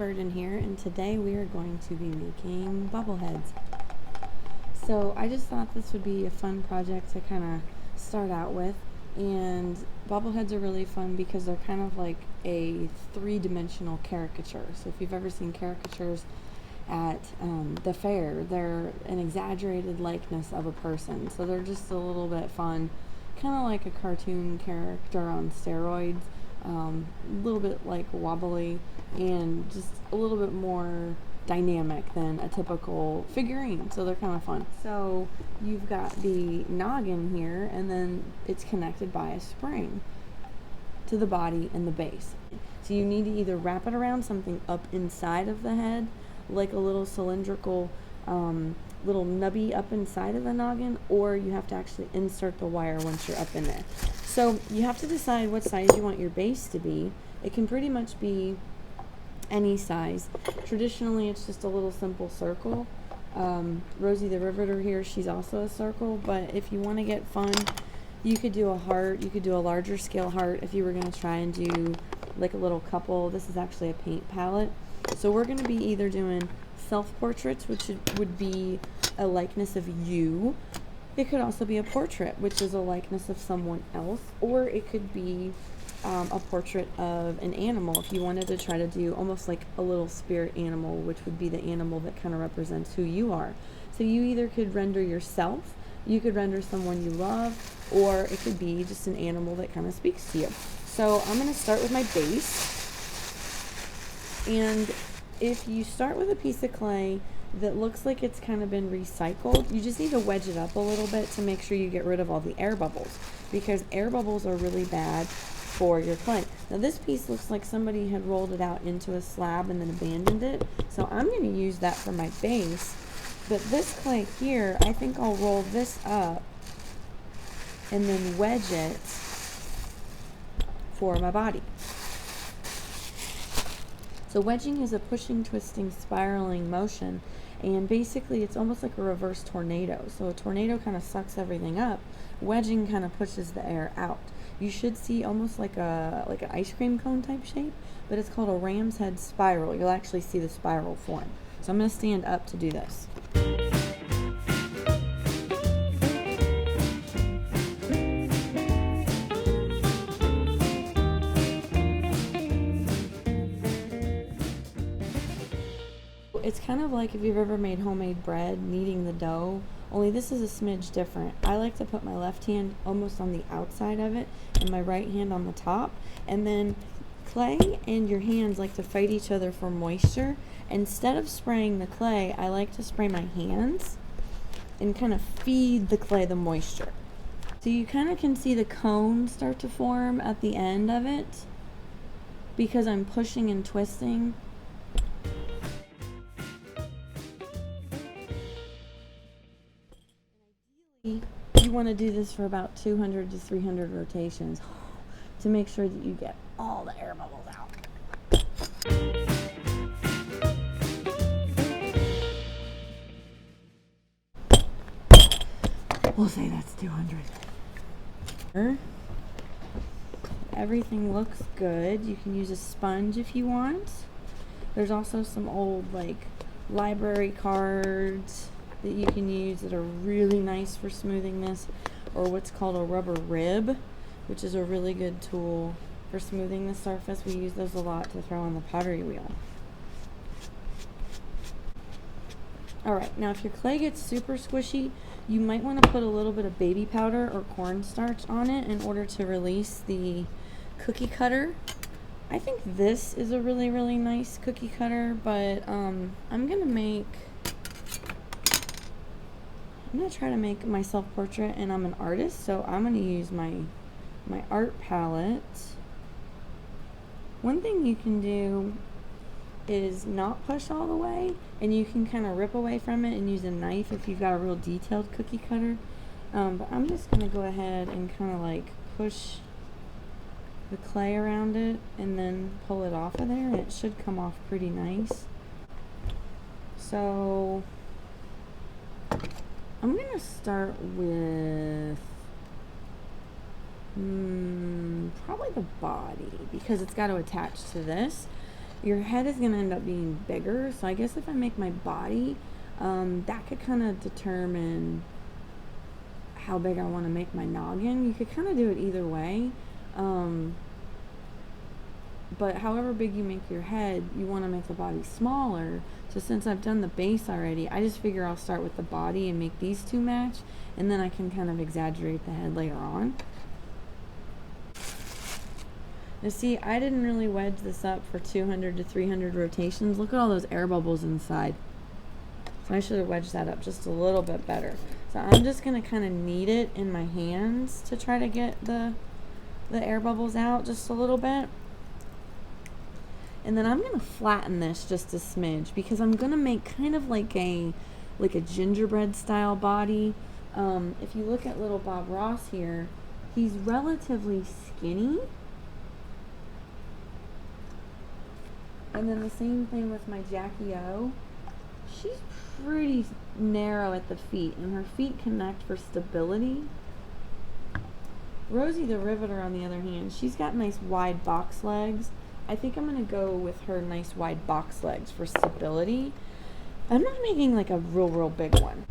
Bird in here, and today we are going to be making bobble heads. So I just thought this would be a fun project to kind of start out with, and bobble heads are really fun because they're kind of like a three-dimensional caricature. So if you've ever seen caricatures at the fair, they're an exaggerated likeness of a person. So they're just a little bit fun, kind of like a cartoon character on steroids. A little bit like wobbly and just a little bit more dynamic than a typical figurine, so they're kind of fun. So you've got the noggin here, and then it's connected by a spring to the body and the base. So you need to either wrap it around something up inside of the head, like a little cylindrical little nubby up inside of the noggin, or you have to actually insert the wire once you're up in there. So you have to decide what size you want your base to be. It can pretty much be any size. Traditionally, it's just a little simple circle. Rosie the Riveter here, she's also a circle, but if you want to get fun, you could do a heart. You could do a larger scale heart if you were going to try and do like a little couple. This is actually a paint palette. So we're going to be either doing self-portraits, which would be a likeness of you. It could also be a portrait, which is a likeness of someone else, or it could be a portrait of an animal if you wanted to try to do almost like a little spirit animal, which would be the animal that kind of represents who you are. So you either could render yourself, you could render someone you love, or it could be just an animal that kind of speaks to you. So I'm going to start with my base. And if you start with a piece of clay that looks like it's kind of been recycled, you just need to wedge it up a little bit to make sure you get rid of all the air bubbles, because air bubbles are really bad for your clay. Now this piece looks like somebody had rolled it out into a slab and then abandoned it, so I'm going to use that for my base. But this clay here, I think I'll roll this up and then wedge it for my body. So wedging is a pushing, twisting, spiraling motion, and basically it's almost like a reverse tornado. So a tornado kind of sucks everything up. Wedging kind of pushes the air out. You should see almost like an ice cream cone type shape, but it's called a ram's head spiral. You'll actually see the spiral form. So I'm going to stand up to do this. It's kind of like if you've ever made homemade bread, kneading the dough, only this is a smidge different. I like to put my left hand almost on the outside of it and my right hand on the top, and then clay and your hands like to fight each other for moisture. Instead of spraying the clay, I like to spray my hands and kind of feed the clay the moisture. So you kind of can see the cone start to form at the end of it because I'm pushing and twisting. You want to do this for about 200 to 300 rotations to make sure that you get all the air bubbles out. We'll say that's 200. Everything looks good. You can use a sponge if you want. There's also some old like library cards that you can use that are really nice for smoothing this, or what's called a rubber rib, which is a really good tool for smoothing the surface. We use those a lot to throw on the pottery wheel. Alright, now if your clay gets super squishy, you might want to put a little bit of baby powder or cornstarch on it in order to release the cookie cutter. I think this is a really, really nice cookie cutter, but I'm going to try to make my self-portrait, and I'm an artist, so I'm going to use my art palette. One thing you can do is not push all the way, and you can kind of rip away from it and use a knife if you've got a real detailed cookie cutter. But I'm just going to go ahead and kind of like push the clay around it and then pull it off of there, and it should come off pretty nice. So I'm going to start with probably the body, because it's got to attach to this. your head is going to end up being bigger. So I guess if I make my body, that could kind of determine how big I want to make my noggin. You could kind of do it either way. But however big you make your head, you want to make the body smaller. So since I've done the base already, I just figure I'll start with the body and make these two match, and then I can kind of exaggerate the head later on. Now see, I didn't really wedge this up for 200 to 300 rotations. Look at all those air bubbles inside. So I should have wedged that up just a little bit better. So I'm just going to kind of knead it in my hands to try to get the air bubbles out just a little bit. And then I'm going to flatten this just a smidge because I'm going to make kind of like a gingerbread style body. If you look at little Bob Ross here, he's relatively skinny. And then the same thing with my Jackie O. She's pretty narrow at the feet, and her feet connect for stability. Rosie the Riveter, on the other hand, she's got nice wide box legs. I think I'm going to go with her nice wide box legs for stability. I'm not making like a real big one.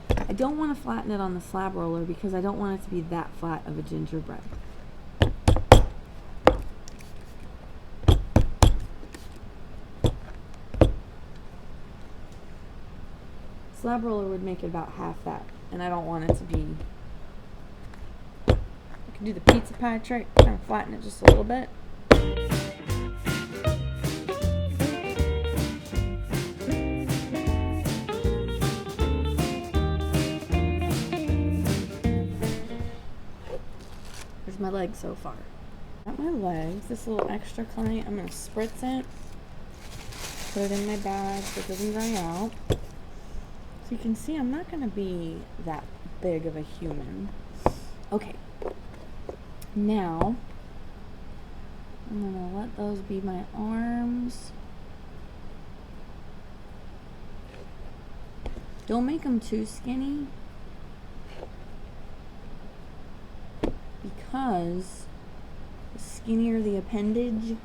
I don't want to flatten it on the slab roller because I don't want it to be that flat of a gingerbread. Slab roller would make it about half that, and I don't want it to be. I can do the pizza pie trick, kind of flatten it just a little bit. Here's my leg so far. Got my legs, this little extra client, I'm going to spritz it, put it in my bag so it doesn't dry out. So you can see I'm not going to be that big of a human. Okay. Now, I'm going to let those be my arms. Don't make them too skinny, because the skinnier the appendage,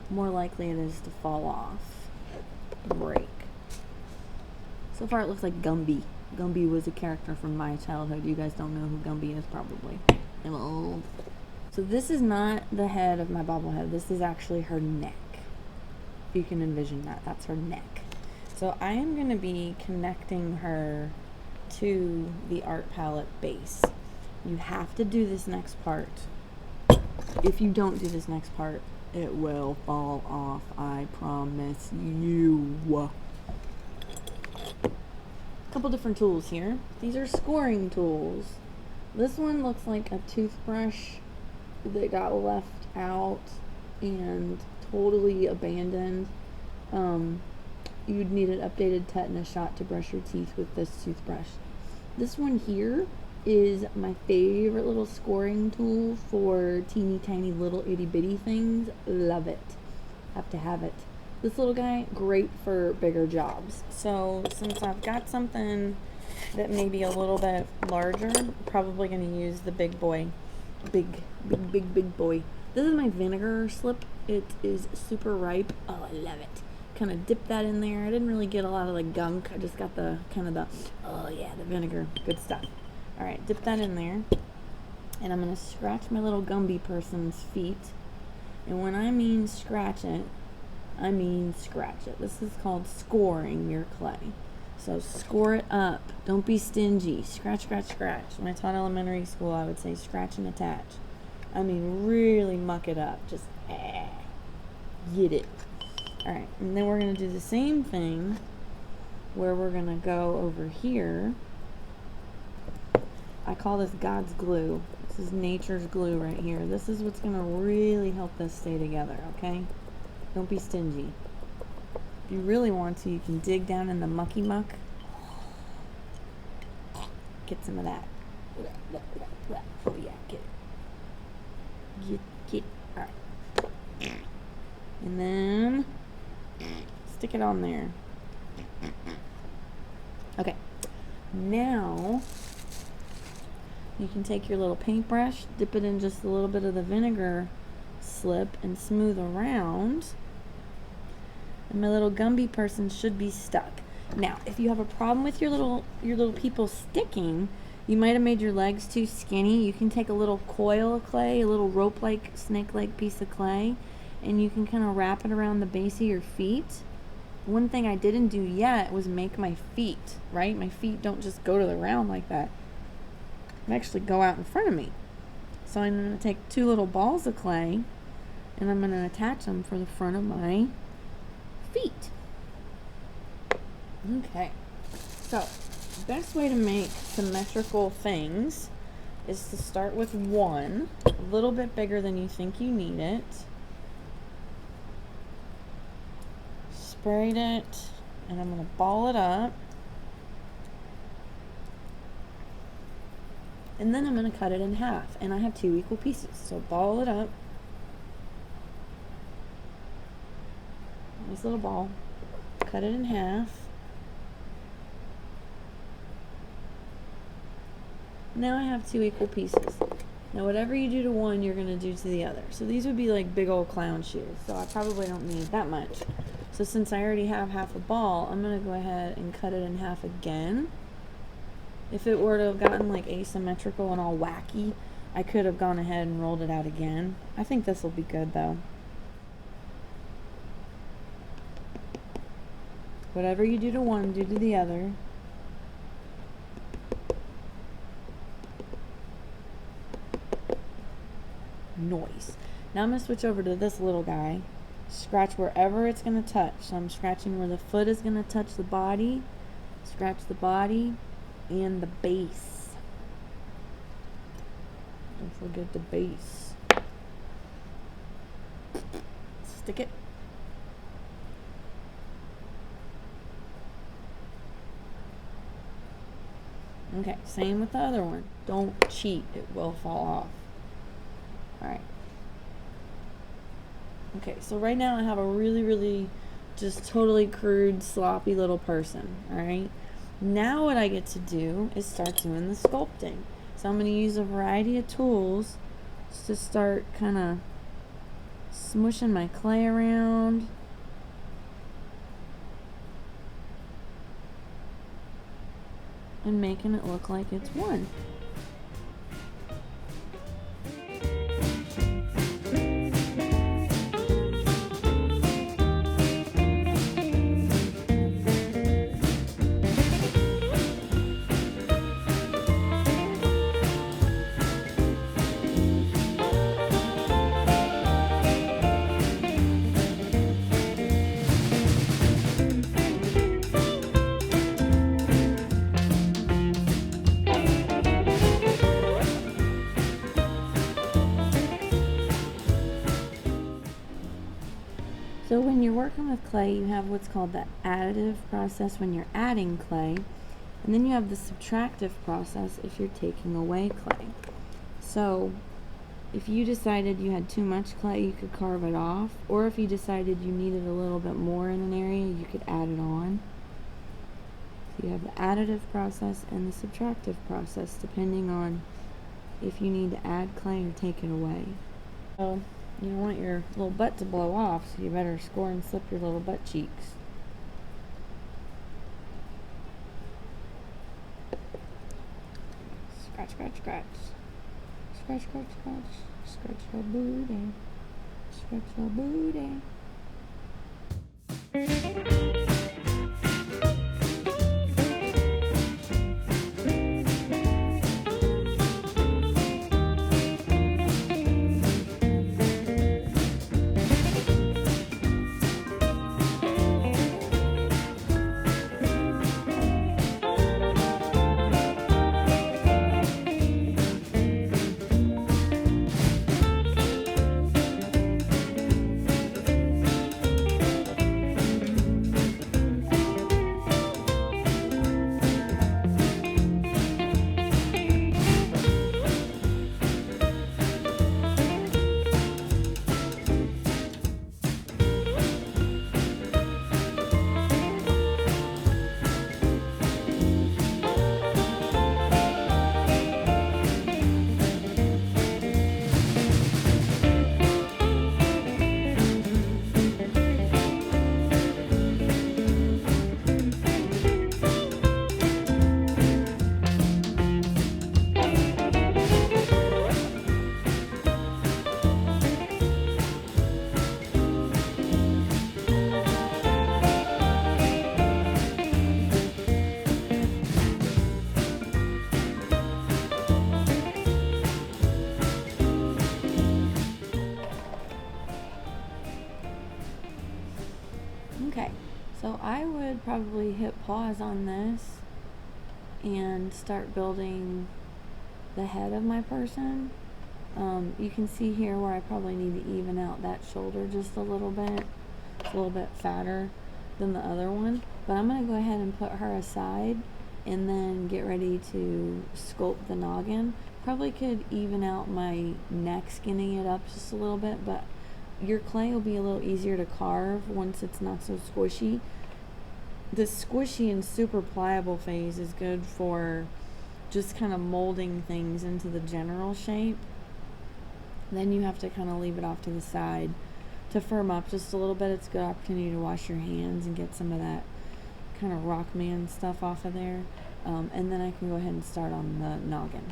more likely it is to fall off, break. So far it looks like Gumby. Gumby was a character from my childhood. You guys don't know who Gumby is probably. I'm old. So this is not the head of my bobblehead. This is actually her neck. If you can envision that, that's her neck. So I am going to be connecting her to the art palette base. You have to do this next part. If you don't do this next part, it will fall off. I promise you. Couple different tools here. These are scoring tools. This one looks like a toothbrush that got left out and totally abandoned. You'd need an updated tetanus shot to brush your teeth with this toothbrush. This one here is my favorite little scoring tool for teeny tiny little itty bitty things. Love it. Have to have it. This little guy, great for bigger jobs. So since I've got something that may be a little bit larger, I'm probably going to use the big boy. Big boy. This is my vinegar slip. It is super ripe. Oh, I love it. Kind of dip that in there. I didn't really get a lot of the gunk. I just got the oh yeah, the vinegar. Good stuff. All right, dip that in there. And I'm going to scratch my little Gumby person's feet. And when I mean scratch it, I mean scratch it. This is called scoring your clay. So score it up. Don't be stingy. Scratch, scratch, scratch. When I taught elementary school, I would say scratch and attach. I mean really muck it up. Just get it. Alright, and then we're going to do the same thing where we're going to go over here. I call this God's glue. This is nature's glue right here. This is what's going to really help this stay together, okay? Don't be stingy. If you really want to, you can dig down in the mucky muck. Get some of that. Oh yeah, get it. Get. Alright. And then stick it on there. Okay. Now you can take your little paintbrush, dip it in just a little bit of the vinegar slip and smooth around, and my little Gumby person should be stuck. Now, if you have a problem with your little people sticking, you might have made your legs too skinny. You can take a little coil of clay, a little rope-like, snake-like piece of clay, and you can kind of wrap it around the base of your feet. One thing I didn't do yet was make my feet, right? My feet don't just go to the ground like that. They actually go out in front of me. So I'm going to take 2 little balls of clay, and I'm going to attach them for the front of my feet. Okay, so the best way to make symmetrical things is to start with one, a little bit bigger than you think you need it. Sprayed it, and I'm going to ball it up. And then I'm going to cut it in half, and I have 2 equal pieces. So ball it up. Nice little ball. Cut it in half. Now I have 2 equal pieces. Now whatever you do to one, you're going to do to the other. So these would be like big old clown shoes. So I probably don't need that much. So since I already have half a ball, I'm going to go ahead and cut it in half again. If it were to have gotten like asymmetrical and all wacky, I could have gone ahead and rolled it out again. I think this will be good though. Whatever you do to one, do to the other. Noise. Now I'm going to switch over to this little guy. Scratch wherever it's going to touch. So I'm scratching where the foot is going to touch the body. Scratch the body and the base. Don't forget the base. Stick it. Okay, same with the other one. Don't cheat, it will fall off. Alright. Okay, so right now I have a really just totally crude, sloppy little person. Alright. Now what I get to do is start doing the sculpting. So I'm going to use a variety of tools to start kind of smushing my clay around. And making it look like it's one. So when you're working with clay, you have what's called the additive process when you're adding clay, and then you have the subtractive process if you're taking away clay. So if you decided you had too much clay, you could carve it off, or if you decided you needed a little bit more in an area, you could add it on. So you have the additive process and the subtractive process depending on if you need to add clay or take it away. So you don't want your little butt to blow off, so you better score and slip your little butt cheeks. Scratch, scratch, scratch. Scratch, scratch, scratch. Scratch your booty. Scratch your booty. could probably hit pause on this and start building the head of my person. You can see here where I probably need to even out that shoulder just a little bit. It's a little bit fatter than the other one, but I'm going to go ahead and put her aside and then get ready to sculpt the noggin. Probably could even out my neck, skinning it up just a little bit, but your clay will be a little easier to carve once it's not so squishy. The squishy and super pliable phase is good for just kind of molding things into the general shape. Then you have to kind of leave it off to the side to firm up just a little bit. It's a good opportunity to wash your hands and get some of that kind of Rockman stuff off of there. And then I can go ahead and start on the noggin.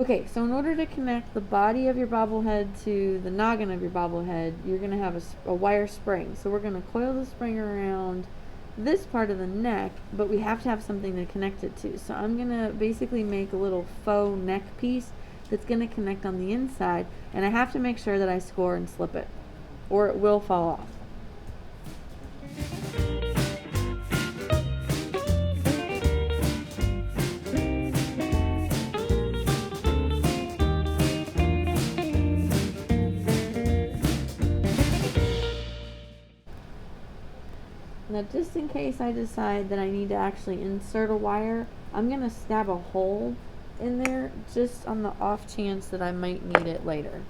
Okay, so in order to connect the body of your bobblehead to the noggin of your bobblehead, you're going to have a wire spring. So we're going to coil the spring around this part of the neck, but we have to have something to connect it to. So I'm going to basically make a little faux neck piece that's going to connect on the inside, and I have to make sure that I score and slip it, or it will fall off. Now, just in case I decide that I need to actually insert a wire, I'm going to stab a hole in there just on the off chance that I might need it later.